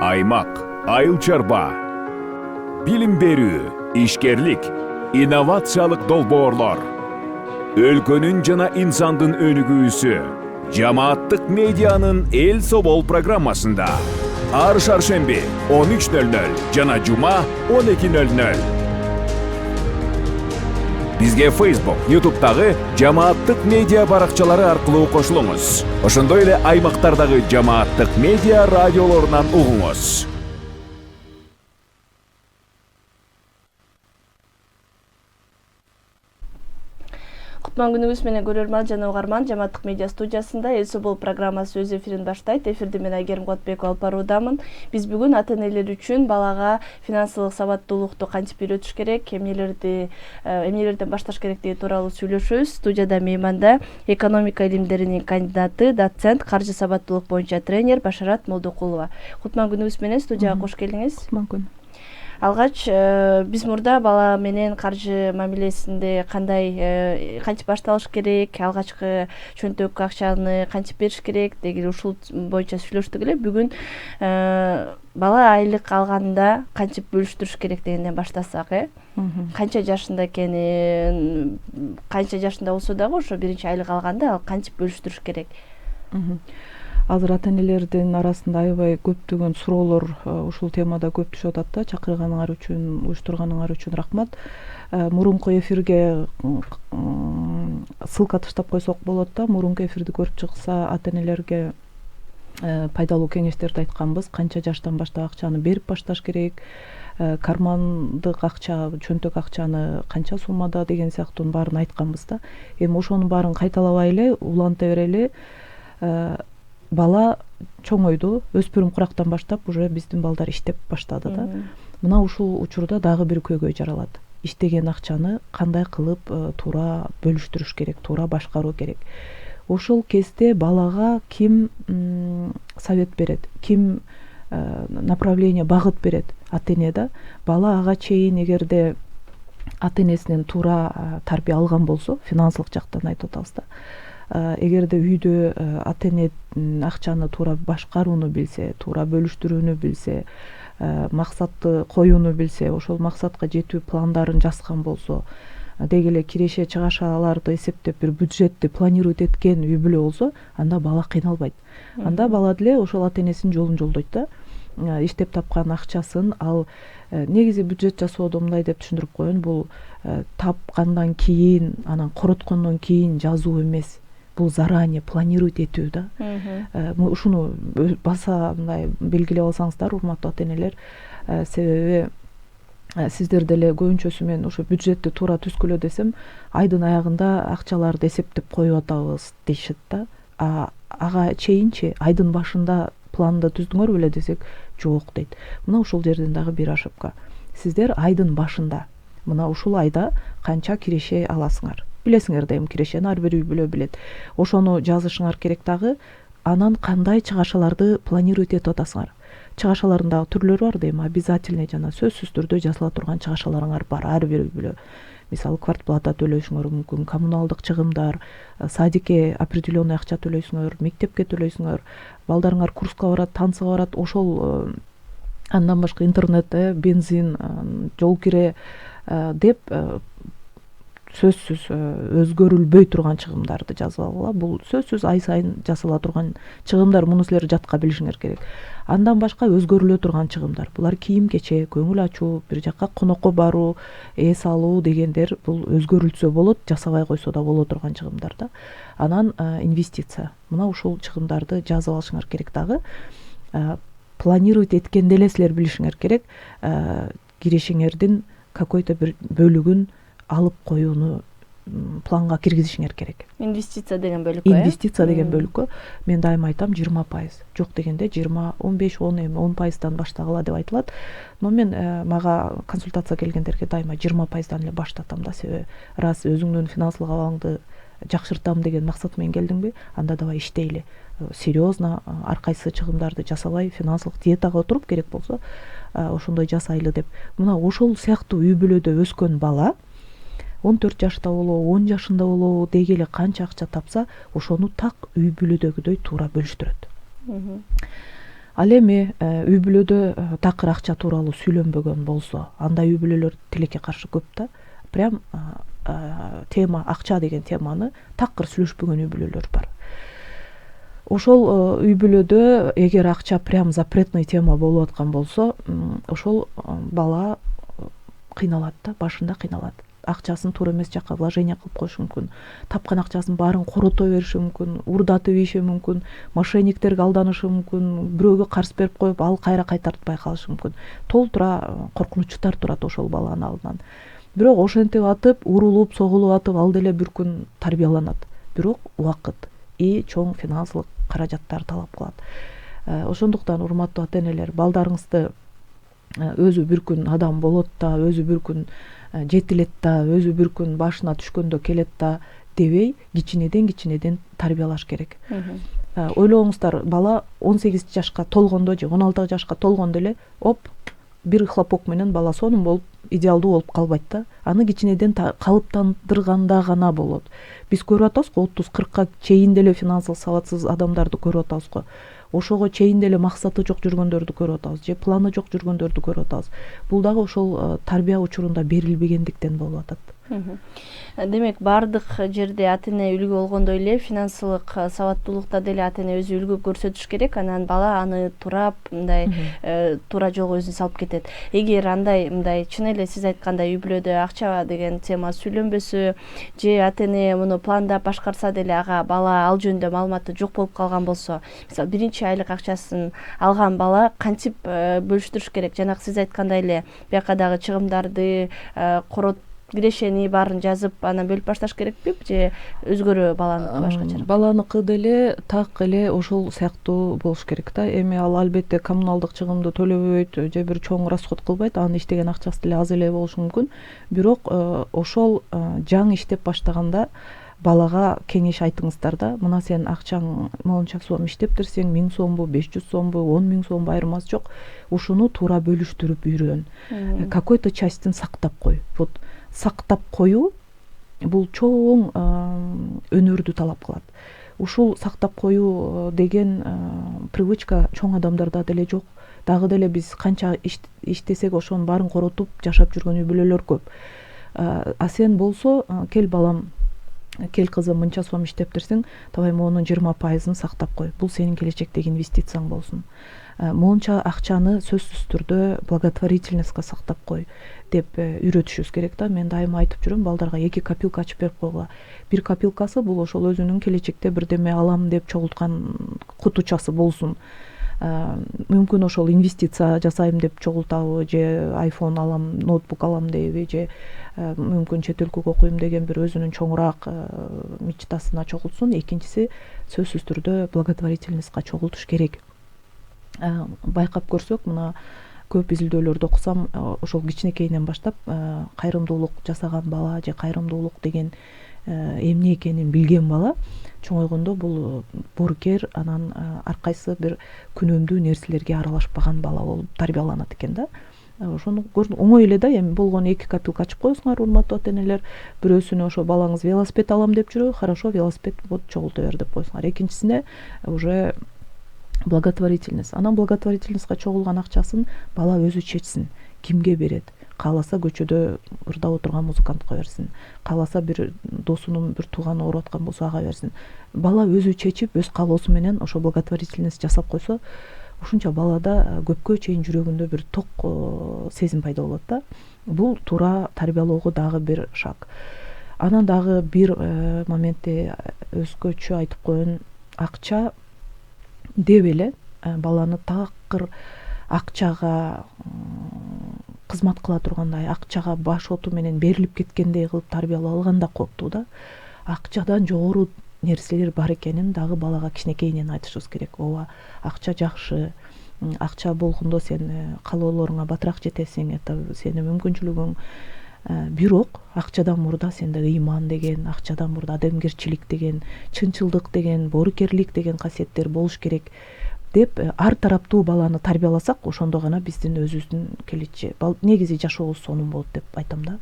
аймак, айыл чарба, билим берүү, ишкерлик, инновациялык долбоорлор, өлкөнүн жана инсандын өнүгүүсү, жамааттык медианын эл собол программасында. Ар шаршемби 13:00 жана жума 12:00. Бизге Facebook, YouTube'дагы жамааттык медиа баракчалары аркылуу кошулуңуз. Ошондой эле аймактардагы жамааттык медиа радиолорунан угуңуз. Кутман күнүңүз менен көрөрман жана угарман, жамааттык медиа студиясында Эл собол программасы өз эфирин баштайт. Эфирде мен Айгерим Котбекова алып баруудамын. Биз бүгүн ата-энелер үчүн балага финансылык сабаттуулукту кантип үйрөтүш керек, эмнелерден башташ керектиги тууралуу сүйлөшөбүз. Студияда мейманда экономика илимдеринин кандидаты, доцент, каржы сабаттуулук боюнча тренер Башарат Молдокулова. Кутман күнүңүз менен студияга кош келиңиз. Кутман күн. Алгач биз мурда бала менен каржы мамилесинде кантип башталыш керек, алгачкы чөнтөк акчаны кантип бериш керек деген ушул боюнча сүйлөштүк эле. Бүгүн бала айлык алганда кантип бөлүштүрүш керек дегенден баштасак, канча жашында экенин, канча жашында болсо дагы ошо биринчи айлык алганда ал кантип бөлүштүрүш керек? Азыр ата-энелердин арасында аябай көптөгөн суроолор ушул темада көп түшүп атат да. Чакырганыңар үчүн, уюштурганыңар үчүн рахмат. Мурунку эфирге ссылка таштап койсок болот да. Мурунку эфирди көрүп чыкса ата-энелерге пайдалуу кеңештерди айтканбыз. Канча жаштан баштап акчаны берип башташ керек, кармандык акча, чөнтөк акчаны канча суммада деген сыяктуунун баарын айтканбыз да. Эми ошонун баарын кайталабай эле, уланта берели. Бала чоңойду, өспүрүм курактан баштап уже биздин балдар иштеп баштады да. Мына ушул учурда дагы бир көйгөй жаралат. Иштеген акчаны кандай кылып туура бөлүштүрүш керек, туура башкаруу керек. Ошол кезде балага ким совет берет, ким направление, багыт берет? Ата-эне да. Бала ага чейин эгерде ата-энесинен туура тарбия алган болсо, финансылык жактан айтып атабыз да. Эгерде үйдө ата-эне акчаны туура башкарууну билсе, туура бөлүштүрүүнү билсе, максатты коюуну билсе, ошол максатка жетүү пландарын жазган болсо, деги эле киреше чыгашаларды эсептеп бир бюджетти планировать эткен үй бүлө болсо, анда бала кыйналбайт. Анда бала деле ошол ата-энесинин жолун жолдойт да. Иштеп тапкан акчасын ал негизи бюджет жасоодо мындай деп түшүндүрүп коеюн, бул тапкандан кийин, анан короткондон кийин жазуу эмес. Бул заранее планировать этүү да. Ушуну баса мындай белгилеп алсаңыздар, урматтуу ата-энелер, себеби сиздер деле көбүнчөсү мен ошо бюджетти туура түзгүлө десем, айдын аягында акчаларды эсептеп коюп атабыз дейшет да. Ага чейинчи айдын башында планды түздүңөр беле десек, жок дейт. Мына ушул жерден дагы бир ошибка. Сиздер айдын башында, мына ушул айда канча киреше аласыңар. Билесиңер да, эми кирешени ар бир үй бүлө билет. Ошону жазышыңар керек дагы. Анан кандай чыгашаларды планировать этип атасыңар. Чыгашалардын дагы түрлөрү бар да, эми обязательный жана сөзсүз түрдө жазыла турган чыгашаларыңар бар ар бир үй бүлө. Мисалы квартплата төлөшүңөр мүмкүн, коммуналдык чыгымдар, садикке определенный акча төлөйсүңөр, мектепке төлөйсүңөр, балдарыңар курска барат, танцыга барат, ошол андан башка интернет, бензин, жол кире деп сөзсүз өзгөрүлбөй турган чыгымдарды жазып алгыла. Бул сөзсүз ай сайын жасала турган чыгымдар, муну силер жатка билишиңер керек. Андан башка өзгөрүлө турган чыгымдар. Булар кийим кечек, көңүл ачуу, бир жакка конокко баруу, эс алуу дегендер бул өзгөрүлсө болот, жасабай койсо да боло турган чыгымдар да. Анан инвестиция. Мына ушул чыгымдарды жазып алышыңар керек дагы. Планировать эткенде эле силер билишиңер керек, кирешеңердин какой-то бир бөлүгүн алып коюуну планга киргизишиңер керек. Инвестиция деген бөлүккө. Инвестиция деген бөлүккө мен дайыма айтам 20%. Жок дегенде 20, 15, 10 эми 10%дан баштагыла деп айтылат. Но мен мага консультация келгендерге дайыма 20%дан эле баштатам да, себеби раз өзүңдүн финансылык абалыңды жакшыртам деген максат менен келдиңби, анда давай иштейли. Серьезно ар кайсы чыгымдарды жасабай, финансылык диетага отуруп керек болсо, ошондой жасайлы деп. Мына ошол сыяктуу үй бүлөдө өскөн бала 14 жашта болобу, 10 жашында болобу, деги эле канча акча тапса, ошону так үй бүлөдөгүдөй туура бөлүштүрөт. Ал эми үй бүлөдө такыр акча тууралуу сүйлөнбөгөн болсо, андай үй бүлөлөр тилекке каршы көп да. Прям тема акча деген теманы такыр сүйлөшпөгөн үй бүлөлөр бар. Ошол үй бүлөдө эгер акча прям запретный тема болуп аткан болсо, ошол бала кыйналат да, башында кыйналат. Акчасын туура эмес жакка вложение кылып коюшу мүмкүн. Тапкан акчасын баарын корото бериши мүмкүн, урдатып ийиши мүмкүн, мошенниктерге алданышы мүмкүн, бирөөгө карыз берип коюп, ал кайра кайтартпай калышы мүмкүн. Толтура коркунучтар турат ошол баланын алдынан. Бирок ошентип атып, урулуп, согулуп атып, ал деле бир күн тарбияланат. Бирок убакыт и чоң финансылык каражаттар талап кылат. Ошондуктан урматтуу ата-энелер, балдарыңызды өзү бир күн адам болот да, өзү бир күн жетилет да, өзү бир күн башына түшкөндө келет да дебей, кичинеден тарбиялаш керек. Ойлооңуздар, бала 18 жашка толгондо же 16 жашка толгондо эле бир хлопок менен бала сонун болуп, идеалдуу болуп калбайт да. Аны кичинеден калыптандырганда гана болот. Биз көрүп атабыз го 30-40ка чейин деле финансылык сабатсыз адамдарды көрүп атабыз го. Ошого чейин деле максаты жок жүргөндөрдү көрүп атабыз, же планы жок жүргөндөрдү көрүп атабыз. Бул дагы ошол тарбия учурунда берилбегендиктен болуп атат. Демек, бардык жерде ата-эне үлгү болгондой эле финансылык сабаттуулукта деле ата-эне өзү үлгү көрсөтүш керек, анан бала аны турап, мындай туура жолго өзүн салып кетет. Эгер мындай чын эле сиз айткандай үй бүлөдө акча деген тема сүйлөнбөсө, же ата-эне муну пландап башкарса деле ага бала ал жөнүндө маалыматы жок болуп калган болсо, мисалы биринчи айлык акчасын алган бала кантип бөлүштүрүш керек? Жанагы сиз айткандай эле бияка дагы чыгымдарды, кирешени баарын жазып, анан бөлүп башташ керекпи, же өзгөрө баланыкы башкача? Баланыкы деле так эле ошол сыяктуу болуш керек да. Эми ал албетте коммуналдык чыгымды төлөбөйт же бир чоң расход кылбайт, анын иштеген акчасы деле аз эле болушу мүмкүн. Бирок ошол жаңы иштеп баштаганда балага кеңеш айтыңыздар да. Мына сен акчаң моунча сом иштептирсең, 1000 сомбу, 500 сомбу, 10 000 сомбу айырмасы жок. Ушуну туура бөлүштүрүп үйрөн. Какой-то частин сактап кой. Вот сактап коюу бул чоң өнөрдү талап кылат. Ушул сактап коюу деген привычка чоң адамдарда деле жок. Дагы деле биз канча иштесек ошонун баарын коротуп жашап жүргөн үй бүлөлөр көп. А сен болсо, кел балам, кел кызым, мынча сом иштептирсең, давай монун 20%-ын сактап кой. Бул сенин келечектеги инвестицияң болсун. Монча акчаны сөзсүз түрдө благотворительностька сактап кой деп үйрөтүшүбүз керек да. Мен дайыма айтып жүрөм, балдарга 2 копилка ачып берип койгула. Бир копилкасы бул ошол өзүнүн келечекте бирдеме алам деп чогулткан кутучасы болсун. Мүмкүн ошол инвестиция жасайм деп чогултабы, же iPhone алам, ноутбук алам дейби, же мүмкүн чет өлкөгө окуйм деген бир өзүнүн чоңураак мечтасына чогултсун. Экинчиси, сөзсүз түрдө благотворительностька чогултуш керек. Байкап көрсөк, мына көп изилдөөлөрдү окусам, ошол кичинекейинен баштап кайрымдуулук жасаган бала же кайрымдуулук деген эмне экенин билген бала чоңойгондо бул боорукер, анан ар кайсы бир күнөмдүү нерселерге аралашпаган бала болуп тарбияланат экен да. Ошону оңой эле да. Эми болгону 2 копилка ачып коесуңар, урматтуу ата-энелер. Бирөөсүнө ошо балаңыз велосипед алам деп жүрүп, хорошо, велосипед вот чогулта бер деп коесуңар. Экинчисине уже благотворительность. Анан благотворительностька чогулган акчасын бала өзү чечсин. Кимге берет? Кааласа көчөдө ырдап отурган музыкантка берсин. Кааласа бир досунун бир тууганы ооруп аткан болсо ага берсин. Бала өзү чечип, өз каалоосу менен ошо благотворительность жасап койсо, ушунча балада көпкө чейин жүрөгүндө бир ток сезим пайда болот да. Бул туура тарбиялоого дагы бир шаг. Анан дагы бир моментте өзгөчө айтып коеюн, акча деп эле баланы такыр акчага кызмат кыла тургандай, акчага баш оту менен берилип кеткендей кылып тарбиялап алган да кооптуу да. Акчадан жогору нерселер бар экенин дагы балага кичинекейинен айтышыбыз керек. Ооба, акча жакшы. Акча болгондо сен каалоолоруңа батыраак жетесиң, это сенин мүмкүнчүлүгүң. Бирок акчадан мурда сенде ыйман деген, акчадан мурда адамгерчилик деген, чынчылдык деген, боорукерлик деген касиеттер болуш керек деп ар тараптуу баланы тарбияласак, ошондо гана биздин өзүбүздүн негизи жашообуз сонун болот деп айтам да.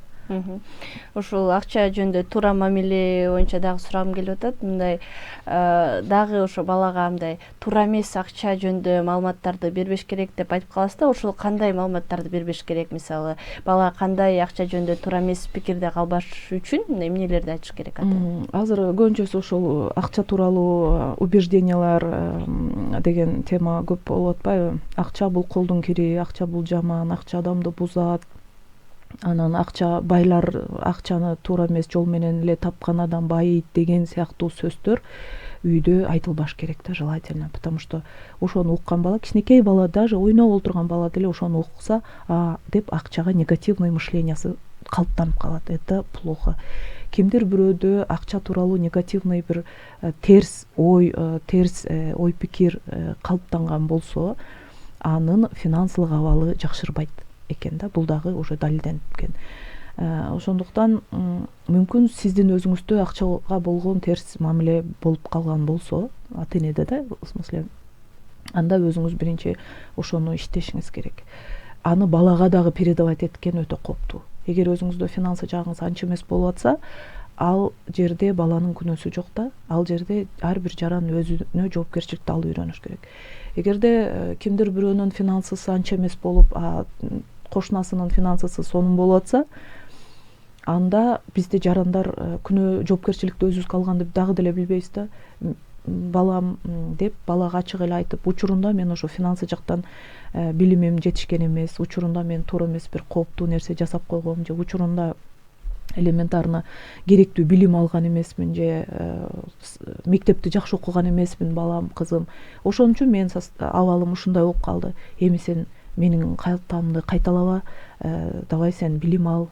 Ошол акча жөнүндө туура мамиле боюнча дагы сурагым келип атат. Мындай дагы ошо балага мындай туура эмес акча жөнүндө маалыматтарды бербеш керек деп айтып каласыз да. Ошол кандай маалыматтарды бербеш керек? Мисалы, бала кандай акча жөнүндө туура эмес пикирде калбаш үчүн эмнелерди айтыш керек ата? Азыр көбүнчөсү ошол акча тууралуу убеждениялар деген тема көп болуп атпайбы? Акча бул колдун кири, акча бул жаман, акча адамды бузат. Анан акча байлар акчаны туура эмес жол менен эле тапкан адам байыйт деген сыяктуу сөздөр үйдө айтылбаш керек да, желательно, потому что ошону уккан бала, кичинекей бала, даже ойноп олтурган бала деле ошону укса, деп акчага негативный мышлениясы калыптанып калат. Это плохо. Кимдир бирөөдө акча тууралуу негативный бир терс ой пикир калыптанган болсо, анын финансылык абалы жакшырбайт экен да. Бул дагы уже далилденген. Ошондуктан мүмкүн сиздин өзүңүздө акчага болгон терс мамиле болуп калган болсо, ата-энеде да, в смысле, анда өзүңүз биринчи ошону иштешиңиз керек. Аны балага дагы передавать эткен өтө кооптуу. Эгер өзүңүздө финансы жагыңыз анча эмес болуп атса, ал жерде баланын күнөөсү жок да. Ал жерде ар бир жаран өзүнө жоопкерчиликти алып үйрөнүш керек. Эгерде кимдир бирөөнүн финансысы анча эмес болуп, кошунасынын финансысы сонун болуп атса, анда бизде жарандар жоопкерчиликти өзүбүзгө алган деп дагы деле билбейбиз да. Балам деп балага ачык эле айтып, учурунда мен ошо финансы жактан билимим жетишкен эмес, учурунда мен туура эмес бир кооптуу нерсе жасап койгом, же учурунда элементарно керектүү билим алган эмесмин, же мектепти жакшы окуган эмесмин балам, кызым. Ошон үчүн менин абалым ушундай болуп калды. Эми сен менин калтамды кайталаба, давай сен билим ал,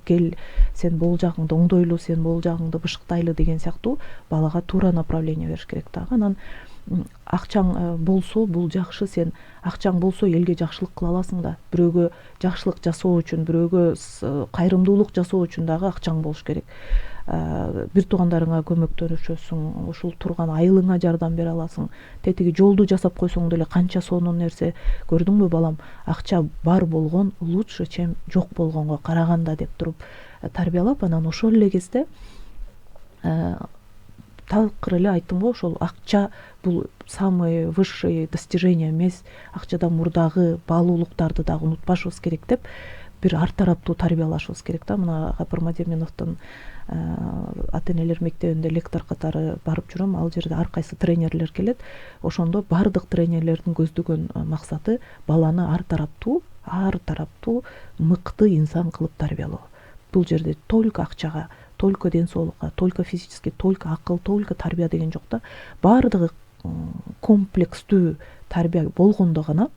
кел, сен бул жагыңды оңдойлу, сен бул жагыңды бышыктайлы деген сыяктуу балага туура направление бериш керек дагы. Анан акчаң болсо бул жакшы, сен акчаң болсо элге жакшылык кыла аласың да. Бирөөгө жакшылык жасоо үчүн, бирөөгө кайрымдуулук жасоо үчүн дагы акчаң болуш керек. Бир туугандарыңа көмөктөнүшөсүң, ушул турган айылыңа жардам бере аласың. Тетиги жолду жасап койсоң деле канча сонун нерсе. Көрдүңбү балам, акча бар болгон лучше, чем жок болгонго караганда деп туруп тарбиялап, анан ошол эле кезде такыр эле айттым го, ошол акча бул самый высший достижение эмес. Акчадан мурдагы баалуулуктарды дагы унутпашыбыз керек деп бир ар тараптуу тарбиялашыбыз керек да. Мына Гапар Мадеминовдун ата-энелер мектебинде лектор катары барып жүрөм. Ал жерде ар кайсы тренерлер келет. Ошондо бардык тренерлердин көздөгөн максаты баланы ар тараптуу мыкты инсан кылып тарбиялоо. Бул жерде только акчага, только ден соолукка, только физически, только акыл, только тарбия деген жок да. Бардыгы комплекстүү тарбия болгондо гана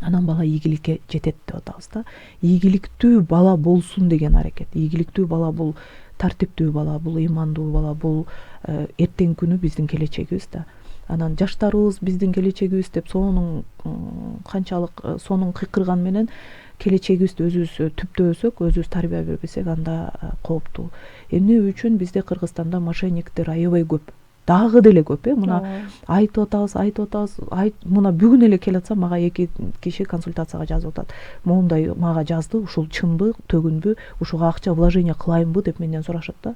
анан бала ийгиликке жетет деп атабыз да. Ийгиликтүү бала болсун деген аракет. Ийгиликтүү бала бул тартиптүү бала, бул ыймандуу бала, бул эртеңки күнү биздин келечегибиз да. Анан жаштарыбыз биздин келечегибиз деп сонун канчалык сонун кыйкырган менен келечегибизди өзүбүз түптөбөсөк, өзүбүз тарбия бербесек, анда кооптуу. Эмне үчүн бизде Кыргызстанда мошенниктер аябай көп. Дагы деле көп, мына айтып атабыз, мына бүгүн эле келе атсам, мага эки киши консультацияга жазып атат. Моундай мага жазды, ушул чынбы, төгүнбү, ушуга акча вложение кылайынбы деп менден сурашат да.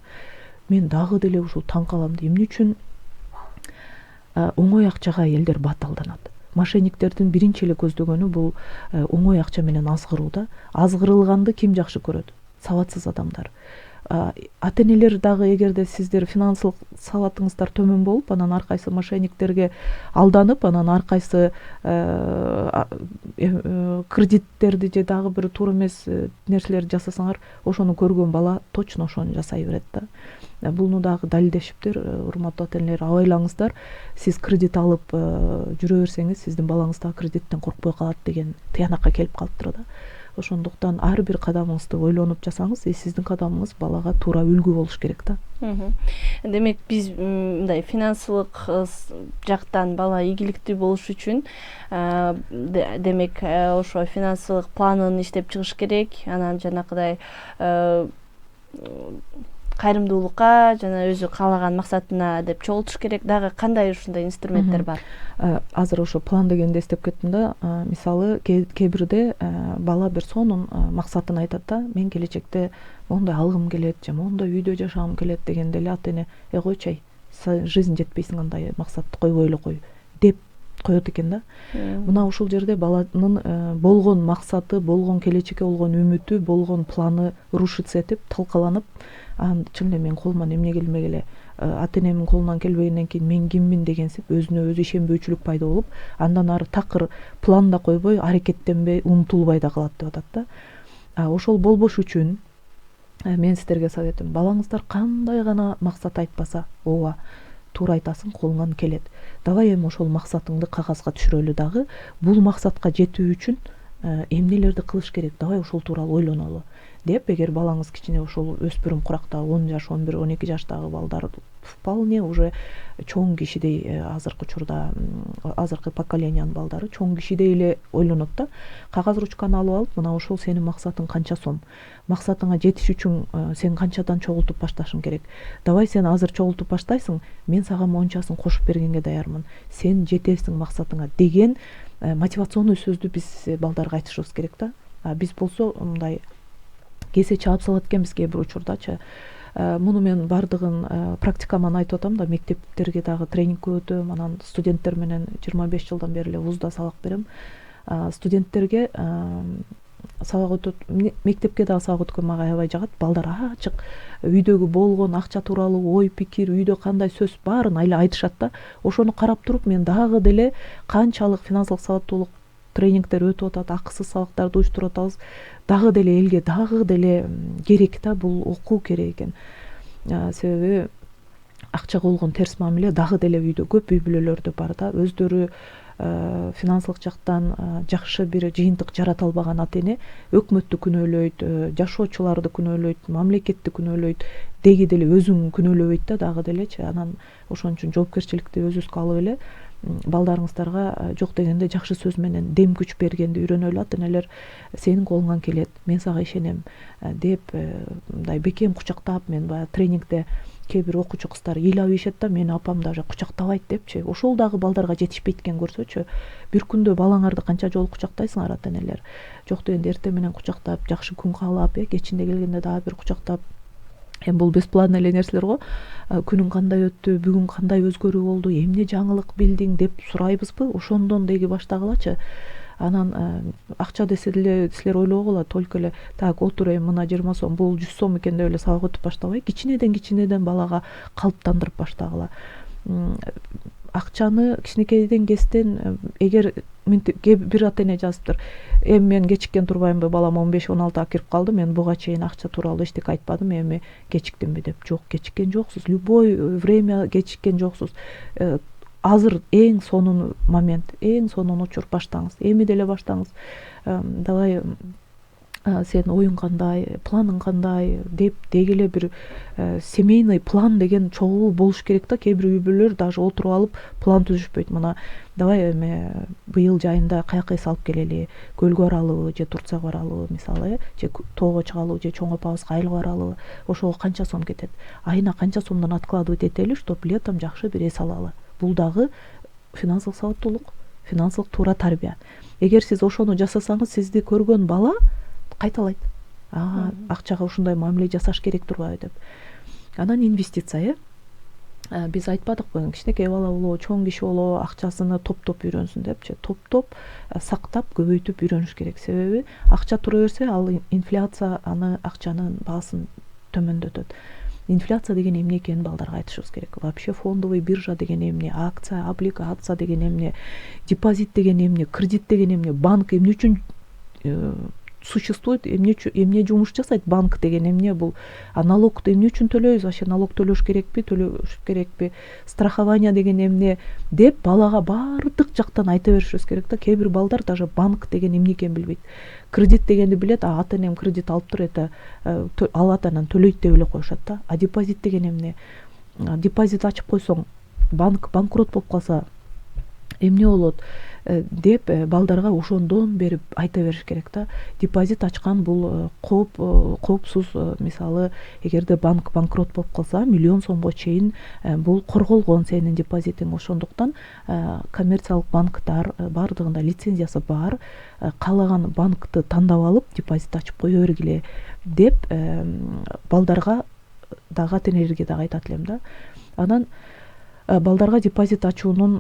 Мен дагы деле ушул таң калам. Эмне үчүн оңой акчага элдер баталданат? Мошенниктердин биринчи эле көздөгөнү бул оңой акча менен азгыруу да. Азгырылганды ким жакшы көрөт? Сабатсыз адамдар. Ата-энелер дагы, эгерде сиздер финансылык сабатыңыздар төмөн болуп, анан ар кайсы мошенниктерге алданып, анан ар кайсы кредиттерди же дагы бир туура эмес нерселерди жасасаңар, ошону көргөн бала точно ошону жасай берет да. Буну дагы далилдешиптир. Урматтуу ата-энелер, абайлаңыздар. Сиз кредит алып жүрө берсеңиз, сиздин балаңыз да кредиттен коркпой калат деген тыянакка келип калыптыр да. Ошондуктан ар бир кадамыңызды ойлонуп жасаңыз, сиздин кадамыңыз балага туура үлгү болуш керек да. Демек биз мындай финансылык жактан бала ийгиликтүү болуш үчүн демек ошо финансылык планын иштеп чыгыш керек. Анан жанакыдай кайрымдуулукка жана өзү каалаган максатына деп чогултуш керек. Дагы кандай ушундай инструменттер бар? Азыр ошо план дегенди эстеп кеттим да. Мисалы кээ бирде бала бир сонун максатын айтат да, мен келечекте моундай алгым келет же моундай үйдө жашагым келет дегенде эле ата эне койчу ай, жизнь жетпейсиң андай максатты койбой эле кой деп коет экен да. Мына ушул жерде баланын болгон максаты, болгон келечекке болгон үмүтү, болгон планы рушится этип, талкаланып, чын эле менин колуман эмне келмек эле, ата энемдин колунан келбегенден кийин мен киммин дегенсип өзүнө өзү ишенбөөчүлүк пайда болуп, андан ары такыр план да койбой, аракеттенбей, умтулбай да калат деп атат да. Ошол болбош үчүн мен сиздерге советим, балаңыздар кандай гана максат айтпаса, ооба, туура айтасың, колуңан келет. Давай эми ошол максатыңды кагазга түшүрөлү дагы, бул максатка жетүү үчүн эмнелерди кылыш керек, давай ошол тууралуу ойлонолу деп, эгер балаңыз кичине ошол өспүрүм куракта 10 жаш, 11, 12 жаштагы балдар вполне уже чоң кишидей, азыркы учурда азыркы поколениянын балдары чоң кишидей эле ойлонот да. Кагаз ручканы алып алып, мына ошол сенин максатың канча сом, максатыңа жетиш үчүн сен канчадан чогултуп башташың керек, давай сен азыр чогултуп баштайсың, мен сага мончасын кошуп бергенге даярмын, сен жетесиң максатыңа деген мотивационный сөздү биз балдарга айтышыбыз керек да. Биз болсо мындай кесе чаап салат экенбиз кээ бир учурдачы. Муну мен бардыгын практикаман айтып атам да, мектептерге дагы тренингке өтөм, анан студенттер менен 25 жылдан бери эле вузда сабак берем. Студенттерге сабак өтөт, мектепке дагы сабак өткөн мага аябай жагат. Балдар ачык үйдөгү болгон акча тууралуу ой пикир, үйдө кандай сөз баарын эле айтышат да. Ошону карап туруп мен дагы деле канчалык финансылык сабаттуулук тренингдер өтүп атат, акысыз сабактарды уюштуруп атабыз, дагы деле элге дагы деле керек да, бул окуу керек экен. Себеби акчага болгон терс мамиле дагы деле үйдө көп үй бүлөлөрдө бар да. Өздөрү финансылык жактан жакшы бир жыйынтык жарата албаган ата эне өкмөттү күнөөлөйт, жашоочуларды күнөөлөйт, мамлекетти күнөөлөйт, деги деле өзүн күнөөлөбөйт да дагы делечи. Анан ошон үчүн жоопкерчиликти өзүбүзгө алып эле балдарыңыздарга жок дегенде жакшы сөз менен дем күч бергенди үйрөнөлү. Ата энелер сенин колуңан келет, мен сага ишенем деп мындай бекем кучактап, мен баягы тренингде кээ бир окуучу кыздар ыйлап ийишет да, мени апам даже кучактабайт депчи. Ошол дагы балдарга жетишпейт экен көрсөчү. Бир күндө балаңарды канча жолу кучактайсыңар ата энелер. Жок дегенде эртең менен кучактап, жакшы күн каалап, кечинде келгенде дагы бир кучактап. Эми бул бесплатно эле нерселер го. Күнүң кандай өттү, бүгүн кандай өзгөрүү болду, эмне жаңылык билдиң деп сурайбызбы? Ошондон деги баштагылачы. Анан акча десе деле силер ойлогула, только эле так отур эми мына 20 сом, бул 100 сом экен деп эле сабак өтүп баштабай, кичинеден балага калыптандырып баштагыла. Акчаны кичинекейден кестен, эгер бир ата эне жазыптыр, эми мен кечиккен турбаймынбы, балам 15-16 кирип калды, мен буга чейин акча тууралуу эчтеке айтпадым, эми кечиктимби деп. Жок, кечиккен жоксуз, любой время кечиккен жоксуз. Азыр эң сонун момент, эң сонун учур, баштаңыз, эми деле баштаңыз. Давай сен оюң кандай, планың кандай деп деги эле бир семейный план деген чогуу болуш керек да. Кээ бир үй бүлөлөр даже отуруп алып план түзүшпөйт. Мына давай эми быйыл жайында каяка салып келели, көлгө баралыбы же Турцияга баралыбы мисалы, же тоого чыгалыбы же чоң апабызга айылга баралыбы, ошого канча сом кетет, айына канча сомдон откладывать этели, чтоб летом жакшы бир эс алалы. Бул дагы финансылык сабаттуулук, финансылык туура тарбия. Эгер сиз ошону жасасаңыз, сизди көргөн бала кайталайт. Акчага ушундай мамиле жасаш керек турбайбы деп. Анан инвестиция, биз айтпадыкпы, кичинекей бала болобу, чоң киши болобу, акчасыны топтоп үйрөнсүн депчи. Топтоп сактап, көбөйтүп үйрөнүш керек. Себеби акча тура берсе, ал инфляция аны акчанын баасын төмөндөтөт. Инфляция деген эмне экенин балдарга айтышыбыз керек. Вообще фондовый биржа деген эмне, акция, облигация деген эмне, депозит деген эмне, кредит деген эмне, банк эмне үчүн существует, эмне жумуш жасайт, банк деген эмне, бул налогду эмне үчүн төлөйбүз, вообще налог төлөш керекпи, страхование деген эмне деп балага баардык жактан айта беришибиз керек да. Кээ бир балдар даже банк деген эмне экенин билбейт. Кредит дегенди билет, ата энем кредит алыптыр, это алат анан төлөйт деп эле коюшат да. Депозит деген эмне? Депозит ачып койсоң, банк банкрот болуп калса эмне болот? деп балдарга ошондон берип айта бериш керек да. Депозит ачкан бул коопсуз. Мисалы эгерде банк банкрот болуп калса миллион сомго чейин бул корголгон сенин депозитиң. Ошондуктан коммерциялык банктар баардыгында лицензиясы бар, каалаган банкты тандап алып депозит ачып кое бергиле деп балдарга дагы ата-энелерге дагы айтат элем да. Анан балдарга депозит ачуунун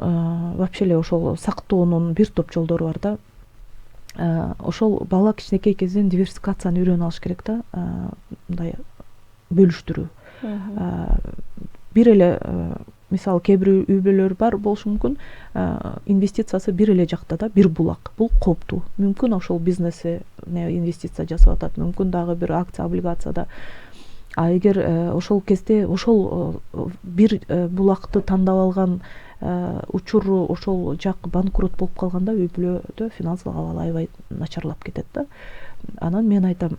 вообще эле ошол сактоонун бир топ жолдору бар да. Ошол бала кичинекей кезинен диверсификацияны үйрөнүп алыш керек да. Мындай бөлүштүрүү. Бир эле мисалы кээ бир үй бүлөлөр бар болушу мүмкүн, инвестициясы бир эле жакта да, бир булак. Бул кооптуу. Мүмкүн ошол бизнесе инвестиция жасап атат, мүмкүн дагы бир акция, облигацияда. Эгер ошол кезде ошол бир булакты тандап алган учуру ошол жак банкрот болуп калганда үй бүлөдө финансылык абал аябай начарлап кетет да. Анан мен айтам,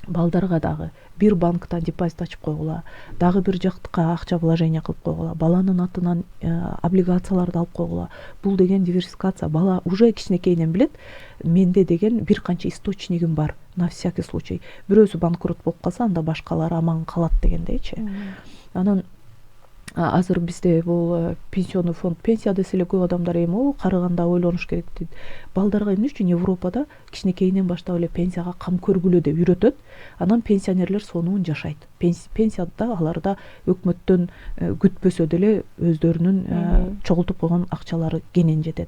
балдарга дагы бир банктан депозит ачып койгула, дагы бир жактыкка акча вложение кылып койгула, баланын атынан облигацияларды алып койгула. Бул деген диверсификация. Бала уже кичинекейинен билет, менде деген бир канча источнигим бар, на всякий случай. Бирөөсү банкрот болуп калса, анда башкалары аман калат дегендейчи. Анан азыр бизде бул пенсионный фонд, пенсия десе эле көп адамдар эми карыганда ойлонуш керек дейт. Балдарга эмне үчүн Европада кичинекейинен баштап эле пенсияга кам көргүлө деп үйрөтөт. Анан пенсионерлер сонун жашайт. Пенсияда аларда өкмөттөн күтпөсө деле өздөрүнүн чогултуп койгон акчалары кенен жетет.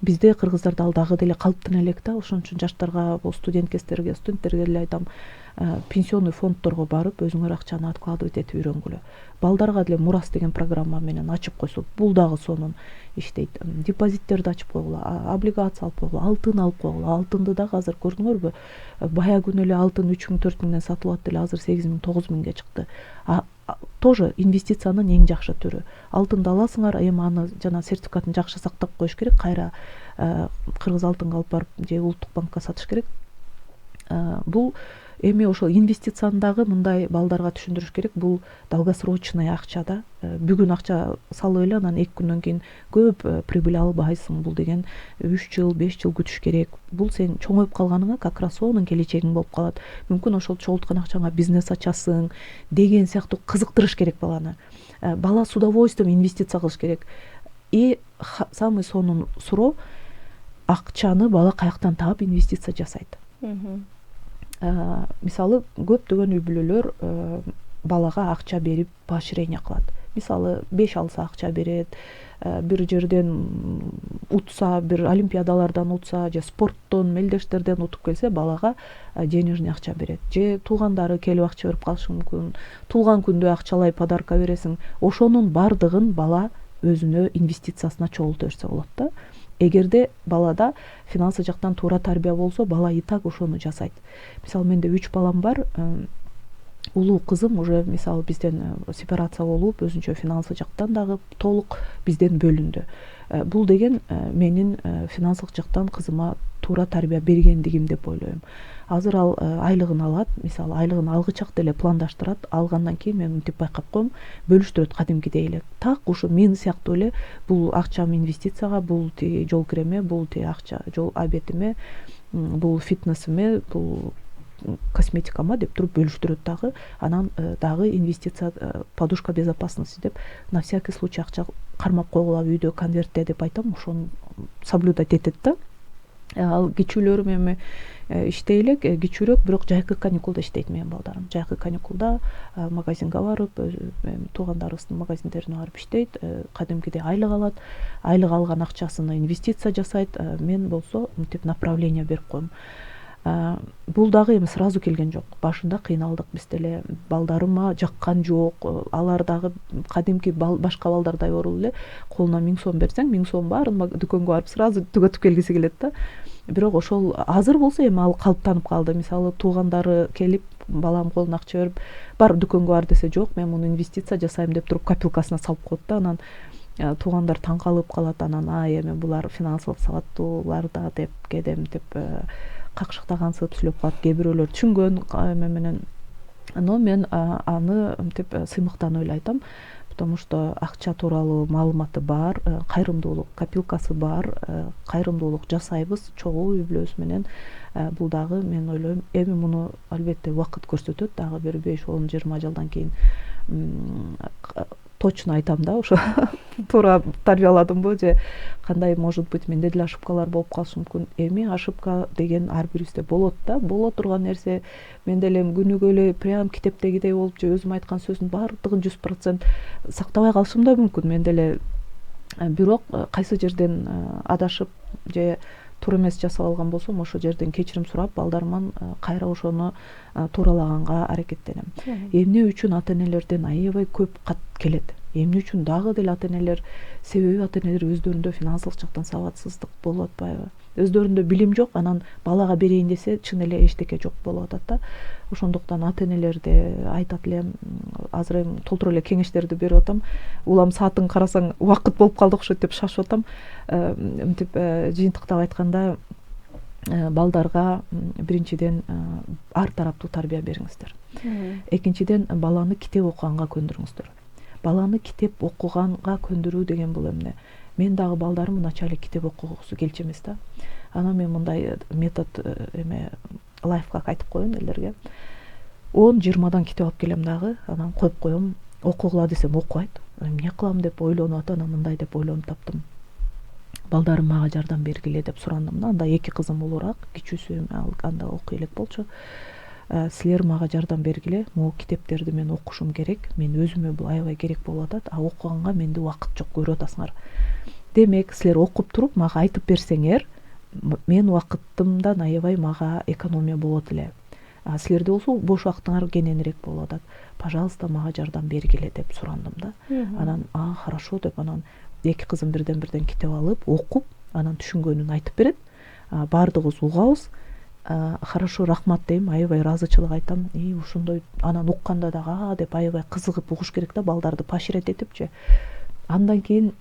Бизде кыргыздарда ал дагы деле калыптана элек да. Ошон үчүн жаштарга, студенттерге деле айтам, пенсионный фондторго барып өзүңөр акчаны откладывать этип үйрөнгүлө. Балдарга деле мурас деген программа менен ачып койсо, бул дагы сонун иштейт. Депозиттерди ачып койгула, облигация алып койгула, алтын алып койгула. Алтынды дагы азыр көрдүңөрбү? Бая күнү эле алтын 3000-4000ден сатылып атты эле, азыр 8000-9000ге чыкты. Тоже инвестициянын эң жакшы түрү. Алтынды аласыңар, эми аны жана сертификатын жакшы сактап коюш керек, кайра кыргыз алтынга алып барып же улуттук банкка сатыш керек. Бул эми ошол инвестицияны дагы мындай балдарга түшүндүрүш керек. Бул долгосрочный акча да. Бүгүн акча салып эле, анан 2 күндөн кийин көп прибыль албайсың. Бул деген 3 жыл, 5 жыл күтүш керек. Бул сен чоңоюп калганыңа как раз сонун келечегиң болуп калат. Мүмкүн ошол чогулткан акчаңа бизнес ачасың деген сыяктуу кызыктырыш керек баланы. Бала с удовольствием инвестиция кылыш керек. И самый сонун суроо, акчаны бала каяктан таап инвестиция жасайт. Мисалы көптөгөн үй бүлөлөр балага акча берип поощрение кылат. Мисалы 5 алса акча берет, бир жерден утса, бир олимпиадалардан утса же спорттон, мелдештерден утуп келсе, балага денежный акча берет. Же туугандары келип акча берип калышы мүмкүн. Туулган күндө акчалай подарка бересиң. Ошонун бардыгын бала өзүнө инвестициясына чогулта берсе болот да. Эгерде балада финансы жактан туура тарбия болсо, бала и так ошону жасайт. Мисалы менде 3 балам бар. Улуу кызым уже мисалы бизден сепарация болуп, өзүнчө финансы жактан дагы толук бизден бөлүндү. Бул деген менин финансылык жактан кызыма туура тарбия бергендигим деп ойлойм. Азыр ал айлыгын алат, мисалы айлыгын алгычак деле пландаштырат, алгандан кийин мен мынтип байкап коем, бөлүштүрөт кадимкидей эле. Так ушу мен сыяктуу эле бул акчам инвестицияга, бул жол киреме, бул акча жол обедиме, бул фитнесиме, бул косметикама деп туруп бөлүштүрөт дагы. Анан дагы инвестиция, подушка безопасности деп на всякий случай акча кармап койгула үйдө конвертте деп айтам, ошону соблюдать этет да. Ал кичүүлөрүм эми иштей элек, кичүүрөөк, бирок жайкы каникулда иштейт менин балдарым. Жайкы каникулда магазинге барып, туугандарыбыздын магазиндерине барып иштейт, кадимкидей айлык алат. Айлык алган акчасына инвестиция жасайт. Мен болсо мынтип направление берип коем. Бул дагы эми сразу келген жок. Башында кыйналдык биз деле. Балдарыма жаккан жок. Алар дагы кадимки башка балдардай болуп эле колуна 1000 сом берсең, 1000 сом баарын дүкөнгө барып сразу түгөтүп келгиси келет да. Бирок ошол азыр болсо эми ал калыптанып калды. Мисалы туугандары келип, балам колуна акча берип, бар дүкөнгө бар десе, жок, мен муну инвестиция жасайм деп туруп копилкасына салып коет да. Анан туугандар таң калып калат. Анан эми булар финансылык сабаттуулар да деп кедем деп какшыктагансып сүйлөп калат. Кээ бирөөлөр түшүнгөн эме менен. Но мен аны мынтип сыймыктан ойлойт айтам. потому что акча тууралуу маалыматы бар, кайрымдуулук копилкасы бар, кайрымдуулук жасайбыз чогуу үй бүлөбүз менен. Бул дагы мен ойлойм, эми муну албетте убакыт көрсөтөт, дагы бир 5-10-20 жылдан кийин точно айтам да, ошо туура тарбияладымбы же кандай, может быть, менде деле ошибкалар болуп калышы мүмкүн. Эми ошибка деген ар бирибизде болот да, боло турган нерсе. Мен деле күнүгө эле прям китептегидей болуп же өзүм айткан сөздүн баардыгын 100% сактабай калышым да мүмкүн. Мен деле бирок кайсы жерден адашып же туура эмес жасап алган болсом, ошол жерден кечирим сурап, балдарыман кайра ошону тууралаганга аракеттенем. Эмне үчүн ата-энелерден аябай көп кат келет? Эмне үчүн дагы деле ата-энелер, себеби ата-энелер өздөрүндө финансылык жактан сабатсыздык болуп атпайбы? Өздөрүндө билим жок, анан балага берейин десе чын эле эчтеке жок болуп атат да. Ошондуктан ата-энелерде айтат элем, азыр эми толтура эле кеңештерди берип атам. Улам саатын карасаң убакыт болуп калды окшойт деп шашып атам. Мынтип жыйынтыктап айтканда, балдарга биринчиден ар тараптуу тарбия бериңиздер. Экинчиден, баланы китеп окуганга көндүрүңүздөр. Баланы китеп окуганга көндүрүү деген бул эмне? Мен дагы балдарым начале китеп окугусу келчү эмес да. Анан мен мындай метод лайфхак айтып коеюн элдерге. 10-20 китеп алып келем дагы, анан коюп коем. Окугула десем окубайт. Эмне кылам деп ойлонуп атат, анан мындай деп ойлонуп таптым. Балдарым мага жардам бергиле деп сурандым да. Анда 2 кызым улуураак, кичүүсү анда окуй элек болчу. Силер мага жардам бергиле, могу китептерди мен окушум керек. Мен өзүмө бул аябай керек болуп атат, а окуганга менде убакыт жок, көрүп атасыңар. Демек, силер окуп туруп мага айтып берсеңер, мен убакытымдан аябай мага экономия болот эле. Силерде болсо бош убактыңар кененирээк болуп атат. Пожалуйста, мага жардам бергиле деп сурандым да. Анан хорошо деп, анан 2 кызым бирден китеп алып, окуп, анан түшүнгөнүн айтып берет. Бардыгыбыз угабыз. Хорошо, рахмат дейм, аябай ыраазычылык айтам. Ушондой, анан укканда дагы деп аябай кызыгып угуш керек да, балдарды поощрять этипчи. Андан кийин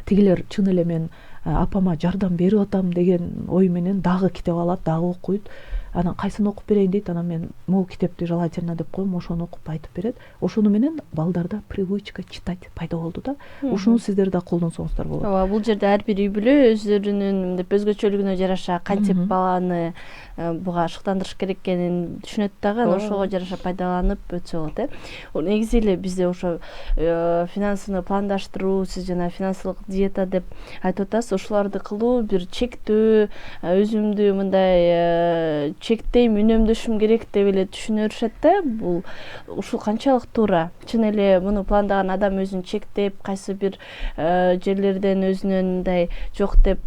тигилер чын эле мен апама жардам берип атам деген ой менен дагы китеп алат, дагы окуйт. Анан кайсын окуп берейин дейт, анан мен могу китепти желательно деп коем, ошону окуп айтып берет. Ошону менен балдарда привычка читать пайда болду да. Ушуну сиздер да колдонсоңуздар болот. Ооба, бул жерде ар бир үй бүлө өзлөрүнүн мынтип өзгөчөлүгүнө жараша кантип баланы буга ашыктандырыш керек экенин түшүнөт дагы, анан ошого жараша пайдаланып өтсө болот, Негизи эле бизде ошо финансыны пландаштыруу, сиз жана финансылык диета деп айтып атасыз, ошолорду кылуу, бир чектөө, өзүмдү мындай чектейм, үнөмдөшүм керек деп эле түшүнүшөт да. Бул ушул канчалык туура? Чын эле муну пландаган адам өзүн чектеп, кайсы бир жерлерден өзүнөн мындай жок деп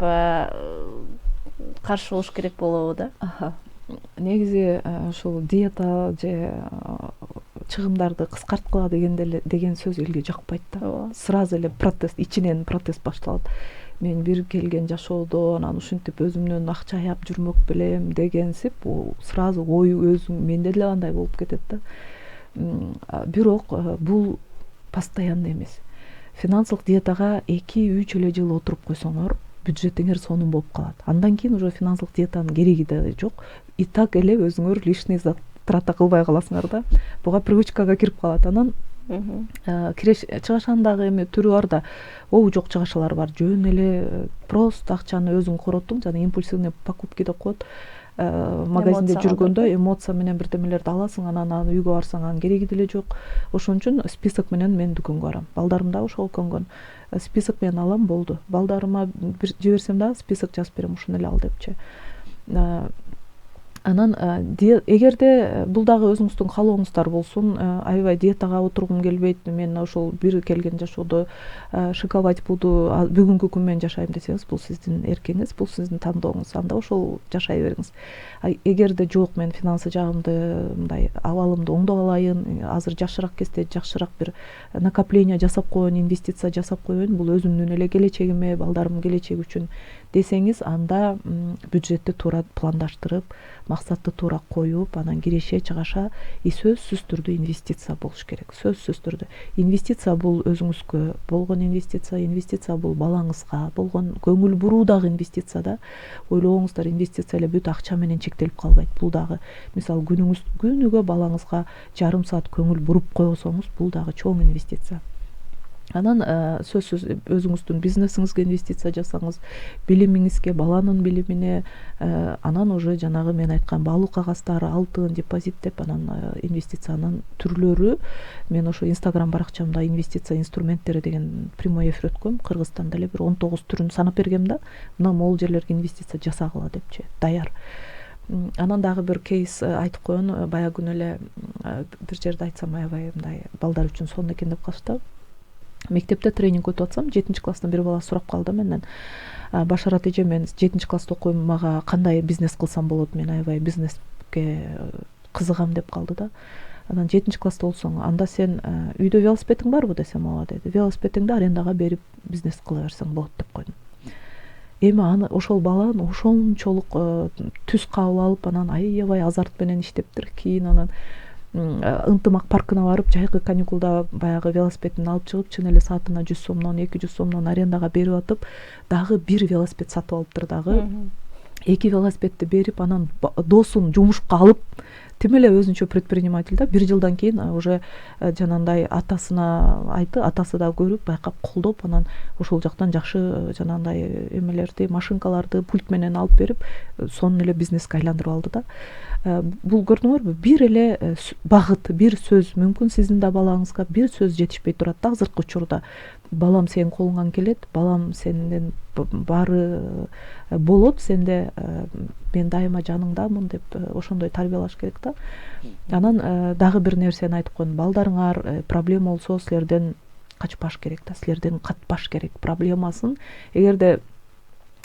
каршы болуш керек болобу да? Негизи ушул диета же чыгымдарды кыскарткыла деген сөз элге жакпайт да. Сразу эле протест, ичинен протест башталат. Мен бир келген жашоодо анан ушинтип өзүмдөн акча аяп жүрмөк белем дегенсип, сразу ой өзүң менде деле андай болуп кетет да. Бирок бул постоянно эмес. Финансылык диетага 2-3 эле жыл отуруп койсоңор, бюджетиңер сонун болуп калат. Андан кийин уже финансылык диетанын кереги да жок. И так эле өзүңөр лишний трата кылбай каласыңар да. Буга привычкага кирип калат. Анан чыгашанын дагы эми түрү бар да. Жок чыгашалар бар. Жөн эле просто акчаны өзүң коротуң, жана импульсивный покупки деп коет. Магазинде жүргөндө эмоция менен бирдемелерди аласың, анан үйгө барсаң анын кереги деле жок. Ошон үчүн список менен мен дүкөнгө барам. Балдарым да ошого көнгөн. Список менен алам, болду. Балдарыма жиберсем дагы список жазып берем, ушуну эле ал депчи. Анан эгерде бул дагы өзүңүздүн каалооңуздар болсун, аябай диетага отургум келбейт, мен ошол бир келген жашоодо шиковать буду, бүгүнкү күн менен жашайм десеңиз, бул сиздин эркиңиз, бул сиздин тандооңуз, анда ошол жашай бериңиз. Эгерде жок, мен финансы жагымды мындай абалымды оңдоп алайын, азыр жакшыраак кезде жакшыраак бир накопление жасап коеюн, инвестиция жасап коеюн, бул өзүмдүн эле келечегиме, балдарымдын келечеги үчүн десеңиз, анда бюджетти туура пландаштырып, максатты туура коюп, анан киреше чыгаша сөзсүз түрдө инвестиция болуш керек. Сөзсүз түрдө. Инвестиция бул өзүңүзгө болгон инвестиция бул балаңызга болгон көңүл буруу дагы инвестиция да. Ойлооңуздар, инвестиция эле бүт акча менен чектелип калбайт. Бул дагы, мисалы, күнүгө балаңызга жарым саат көңүл буруп койсоңуз, бул дагы чоң инвестиция. Анан сөзсүз өзүңүздүн бизнесиңизге инвестиция жасаңыз, билимиңизге, баланын билимине, анан уже жанагы мен айткан баалуу кагаздар, алтын, депозит деп анан инвестициянын түрлөрү. Мен ошо Instagram баракчамда инвестиция инструменттери деген прямой эфир өткөм. Кыргызстанда эле бир 19 түрүн санап бергем да, мына могул жерлерге инвестиция жасагыла депчи, даяр. Анан дагы бир кейс айтып коеюн, баягы күнү эле бир жерде айтсам аябай мындай балдар үчүн сонун экен деп калышты. Мектепте тренинг өтүп атсам, 7-класстан бир бала сурап калды менден. Башарат эже, мен 7-класста окуйм, мага кандай бизнес кылсам болот, мен аябай бизнеске кызыгам деп калды да. Анан 7-класста болсоң, анда сен үйдө велосипедиң барбы десем, ооба деди. Велосипедиңди арендага берип бизнес кыла берсең болот деп койдум. Эми аны ошол баланы ошончолук түз кабыл алып, анан аябай азарт менен иштептир. Кийин анан ынтымак паркына барып, жайкы каникулда баягы велосипедин алып чыгып, чын эле саатына 100 сомдон 200 сомдон арендага берип атып, дагы бир велосипед сатып алыптыр дагы. 2 велосипедди берип, анан досун жумушка алып, тим эле өзүнчө предприниматель да. 1 жылдан кийин уже жанагындай атасына айтты, атасы да көрүп, байкап, колдоп, анан ошол жактан жакшы жанагындай эмелерди, машинкаларды пульт менен алып берип, сонун эле бизнеске айландырып алды да. Бул көрдүңөрбү, бир эле багыт, бир сөз, мүмкүн сиздин да балаңызга бир сөз жетишпей турат да азыркы учурда. Балам, сенин колуңан келет, балам, сенден баары болот, сенде мен дайыма жаныңдамын деп ошондой тарбиялаш керек да. Анан дагы бир нерсени айтып коеюн, балдарыңар проблема болсо силерден качпаш керек да, силерден катпаш керек проблемасын. Эгерде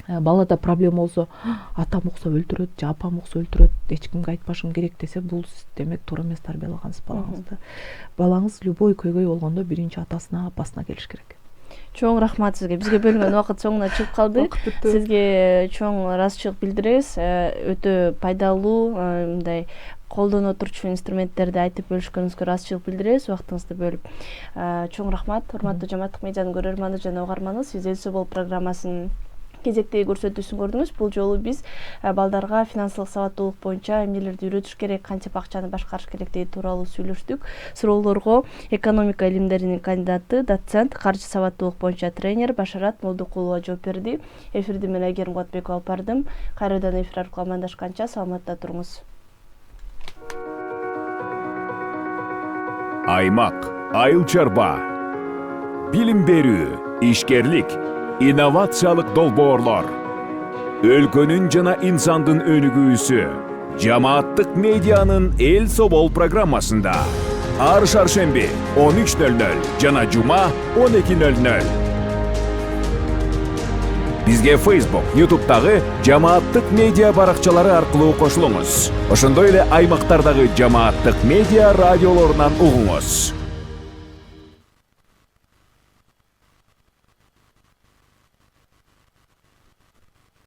балада проблема болсо, атам укса өлтүрөт, же апам укса өлтүрөт, эч кимге айтпашым керек десе, бул демек туура эмес тарбиялагансыз балаңызды. Балаңыз любой көйгөй болгондо биринчи атасына, апасына келиш керек. Чоң рахмат сизге. Бизге бөлүнгөн убакыт соңуна чыгып калды. Сизге чоң ыраазычылык билдиребиз. Өтө пайдалуу, мындай колдоно турчу инструменттерди айтып бөлүшкөнүңүзгө ыраазычылык билдиребиз, убактыңызды бөлүп. Чоң рахмат, урматтуу Жамааттык медианын көрөрманы жана угарманы. Сиз Эл Собол программасынын кезектеги көрсөтүүсүн көрдүңүз. Бул жолу биз балдарга финансылык сабаттуулук боюнча эмнелерди үйрөтүш керек, кантип акчаны башкарыш керектиги тууралуу сүйлөштүк. Суроолорго экономика илимдеринин кандидаты, доцент, каржы сабаттуулук боюнча тренер Башарат Молдокулова жооп берди. Эфирди мен Айгерим Кубатбекова алып бардым. Кайрадан эфир аркылуу амандашканча саламатта туруңуз. Аймак, айыл чарба, билим берүү, ишкерлик, инновациялык долбоорлор, өлкөнүн жана инсандын өнүгүүсү Жамааттык медианын Эл Собол программасында ар шаршемби 13:00 жана жума 12:00. Бизге Facebook, YouTube'дагы Жамааттык медиа баракчалары аркылуу кошулуңуз. Ошондой эле аймактардагы Жамааттык медиа радиолорунан угуңуз.